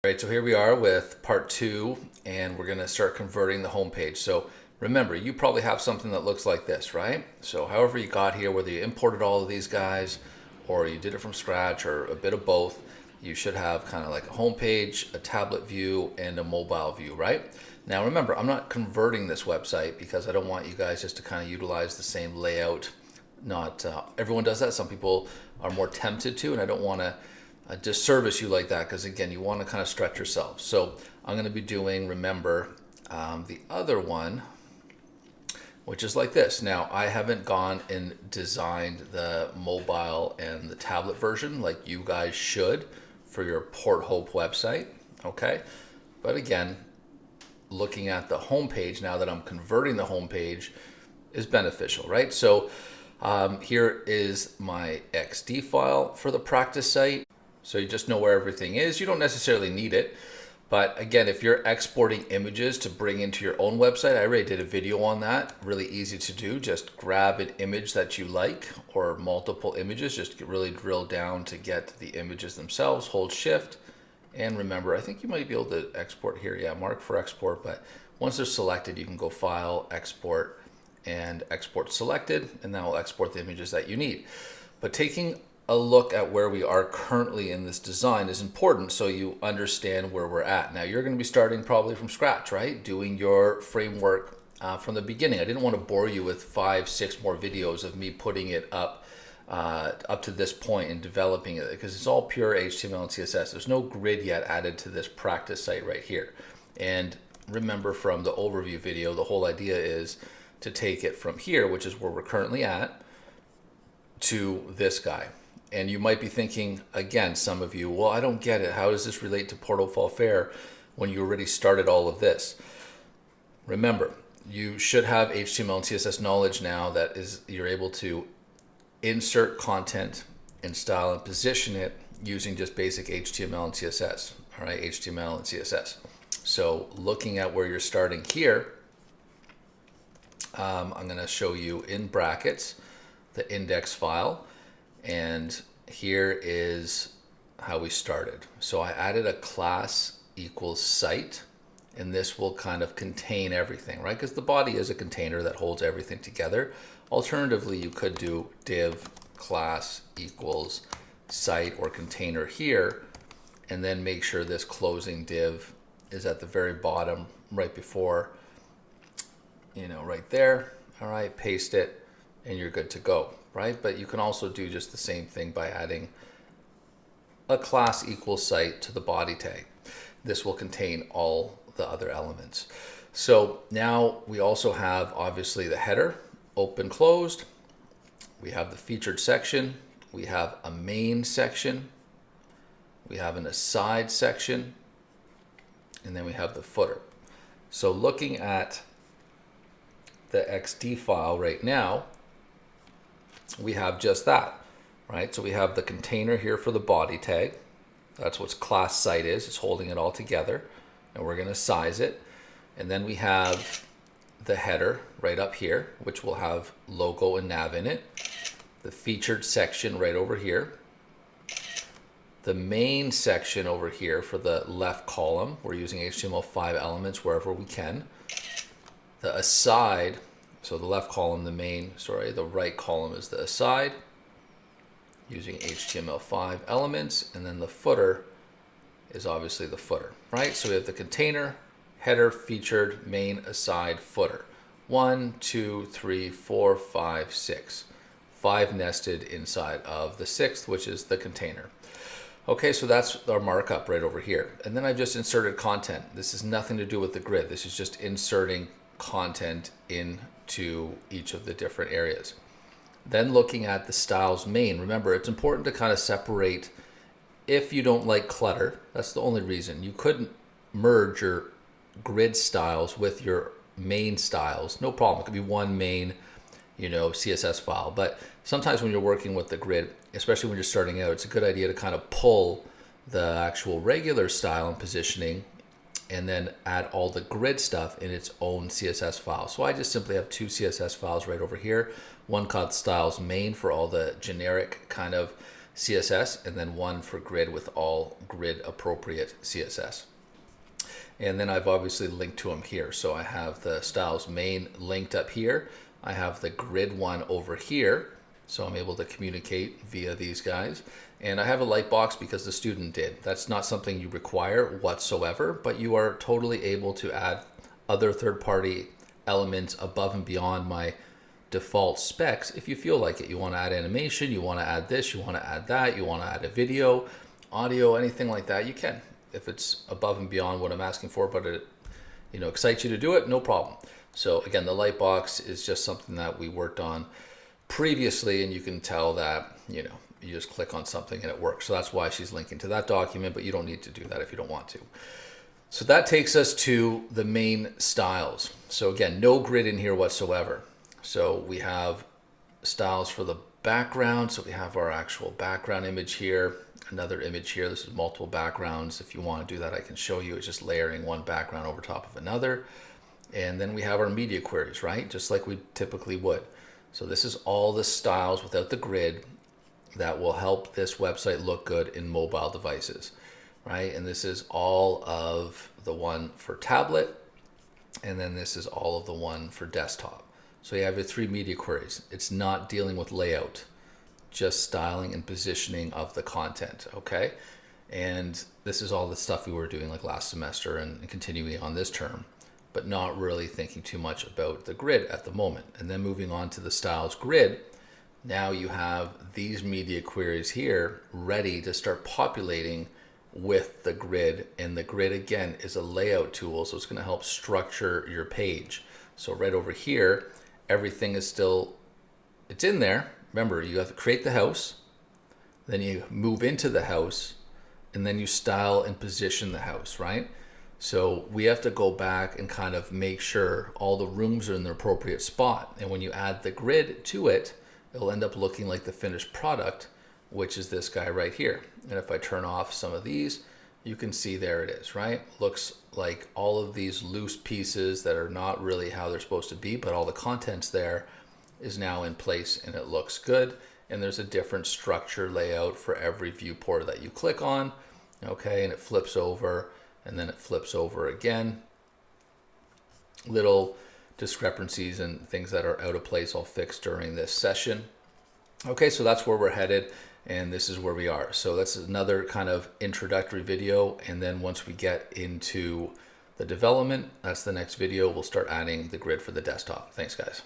All right, so here we are with part 2, and we're going to start converting the home page. So remember, you probably have something that looks like this, right? So however you got here, whether you imported all of these guys or you did it from scratch or a bit of both, you should have kind of like a home page, a tablet view, and a mobile view, right? Now remember, I'm not converting this website because I don't want you guys just to kind of utilize the same layout. Not everyone does that. Some people are more tempted to, and I don't want to disservice you like that, because again, you want to kind of stretch yourself. So I'm going to be doing, remember, the other one, which is like this. Now, I haven't gone and designed the mobile and the tablet version like you guys should for your Port Hope website, okay? But again, looking at the home page now that I'm converting the home page is beneficial, right? So here is my XD file for the practice site. So you just know where everything is. You don't necessarily need it. But again, if you're exporting images to bring into your own website, I already did a video on that. Really easy to do. Just grab an image that you like or multiple images. Just really drill down to get the images themselves. Hold shift. And remember, I think you might be able to export here. Yeah, mark for export. But once they're selected, you can go File, Export, and Export Selected. And that will export the images that you need. But taking a look at where we are currently in this design is important so you understand where we're at. Now you're going to be starting probably from scratch, right? Doing your framework from the beginning. I didn't want to bore you with 5-6 more videos of me putting it up to this point and developing it, because it's all pure HTML and CSS. There's no grid yet added to this practice site right here. And remember from the overview video, the whole idea is to take it from here, which is where we're currently at, to this guy. And you might be thinking, again, some of you, well, I don't get it. How does this relate to Port Hope Fall Fair when you already started all of this? Remember, you should have HTML and CSS knowledge now that is you're able to insert content and style and position it using just basic HTML and CSS. All right, HTML and CSS. So looking at where you're starting here, I'm going to show you in brackets the index file. And here is how we started. So I added a class equals site, and this will kind of contain everything, right? Because the body is a container that holds everything together. Alternatively, you could do div class equals site or container here, and then make sure this closing div is at the very bottom right before, right there. All right, paste it, and you're good to go. Right? But you can also do just the same thing by adding a class equals site to the body tag. This will contain all the other elements. So now we also have obviously the header, open, closed. We have the featured section. We have a main section. We have an aside section. And then we have the footer. So looking at the XD file right now, we have just that, right? So we have the container here for the body tag. That's what class site is. It's holding it all together, and we're going to size it. And then we have the header right up here, which will have logo and nav in it. The featured section right over here. The main section over here for the left column. We're using HTML5 elements wherever we can. The aside, so the left column, the right column is the aside, using HTML5 elements, and then the footer is obviously the footer, right? So we have the container, header, featured, main, aside, footer. 1, 2, 3, 4, 5, 6. 5 nested inside of the 6th, which is the container. Okay, so that's our markup right over here. And then I've just inserted content. This has nothing to do with the grid. This is just inserting content into each of the different areas. Then looking at the styles main, remember it's important to kind of separate. If you don't like clutter, that's the only reason. You couldn't merge your grid styles with your main styles, no problem. It could be one main CSS file, but sometimes when you're working with the grid, especially when you're starting out, it's a good idea to kind of pull the actual regular style and positioning and then add all the grid stuff in its own CSS file. So I just simply have 2 CSS files right over here. One called styles main for all the generic kind of CSS, and then one for grid with all grid appropriate CSS. And then I've obviously linked to them here. So I have the styles main linked up here. I have the grid one over here. So I'm able to communicate via these guys. And I have a lightbox because the student did. That's not something you require whatsoever, but you are totally able to add other third-party elements above and beyond my default specs if you feel like it. You want to add animation, you want to add this, you want to add that, you want to add a video, audio, anything like that, you can. If it's above and beyond what I'm asking for, but it excites you to do it, no problem. So again, the lightbox is just something that we worked on previously, and you can tell that you just click on something and it works. So that's why she's linking to that document, but you don't need to do that if you don't want to. So that takes us to the main styles. So again, no grid in here whatsoever. So we have styles for the background. So we have our actual background image here, another image here. This is multiple backgrounds. If you want to do that, I can show you. It's just layering one background over top of another. And then we have our media queries, right? Just like we typically would. So this is all the styles without the grid that will help this website look good in mobile devices, right? And this is all of the one for tablet, and then this is all of the one for desktop. So you have your 3 media queries. It's not dealing with layout, just styling and positioning of the content, okay? And this is all the stuff we were doing like last semester and continuing on this term, but not really thinking too much about the grid at the moment. And then moving on to the styles grid, now you have these media queries here ready to start populating with the grid. And the grid, again, is a layout tool, so it's going to help structure your page. So right over here, everything is still, it's in there. Remember, you have to create the house, then you move into the house, and then you style and position the house, right? So we have to go back and kind of make sure all the rooms are in the appropriate spot. And when you add the grid to it, it'll end up looking like the finished product, which is this guy right here. And if I turn off some of these, you can see there it is, right? Looks like all of these loose pieces that are not really how they're supposed to be, but all the contents there is now in place and it looks good. And there's a different structure layout for every viewport that you click on, okay? And it flips over and then it flips over again. Little discrepancies and things that are out of place I'll fix during this session. Okay, so that's where we're headed, and this is where we are. So that's another kind of introductory video, and then once we get into the development, that's the next video. We'll start adding the grid for the desktop. Thanks, guys.